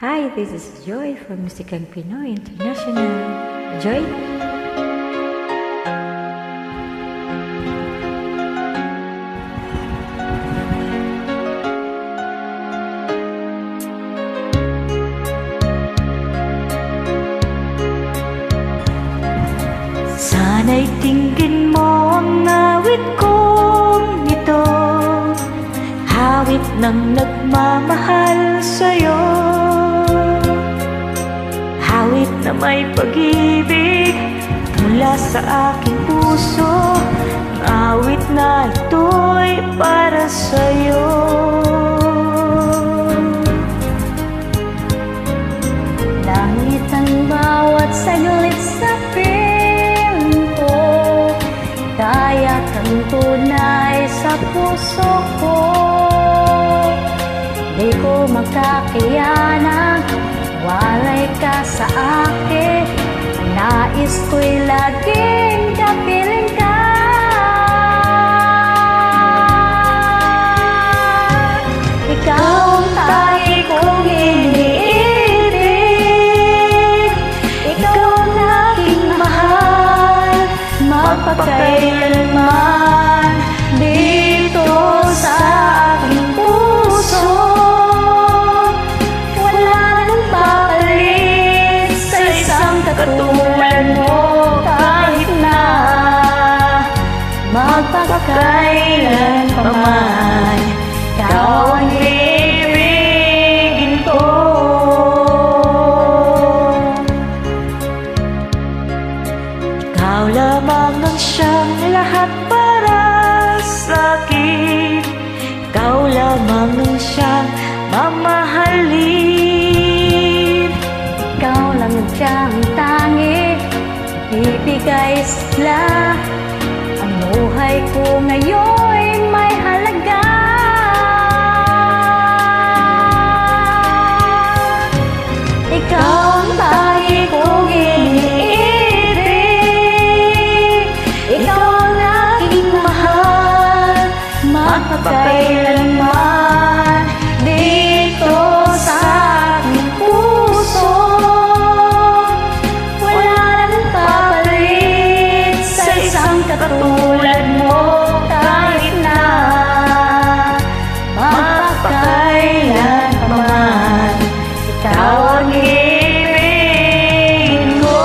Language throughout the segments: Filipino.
Hi, this is Joy from Musikang Pinoy International. Joy? Sana'y tingin mo ang awit kong ito, hawit ng nagmamahal sa'yo, hawit na may pag-ibig mula sa aking puso, ang awit na ito'y para sa'yo. Langit ang bawat saglit sa piling ko, kaya kang tunay sa puso ko. Di ko makakayanang walay ka sa akin, nais ko'y laging kapiling ka. Ikaw ang tahi kong iniibig, ikaw ang aking mahal, magpakailanman dito sa aking puso. Katulad mo kahit na magpakailan pa man, ikaw ang ibigin ko. Ikaw lamang ang siyang lahat para sa'kin, ikaw lamang ang siyang mamahalin. Ikaw lang ang siyang tangi, ibigay sila. Ang buhay ko ngayon may halaga. Ikaw ang tangi kong iniibig, ikaw ang aking mahal, magpakailanman dito sa aking puso. Katulad mo kahit na magpakailan pa man, ikaw ang ibigin ko.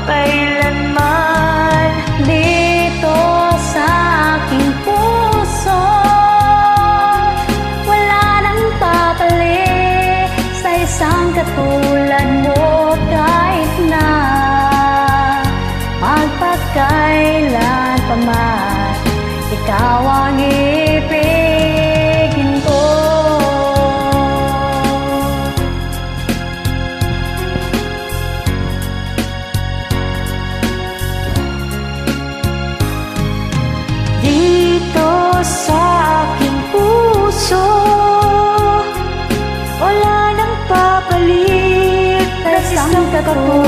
Kailanman dito sa aking puso, wala nang papalit sa isang katulad mo kahit na magpakailan pa man, ikaw ang ibigin ko. Sa aking puso, wala nang papalit sa isang katulad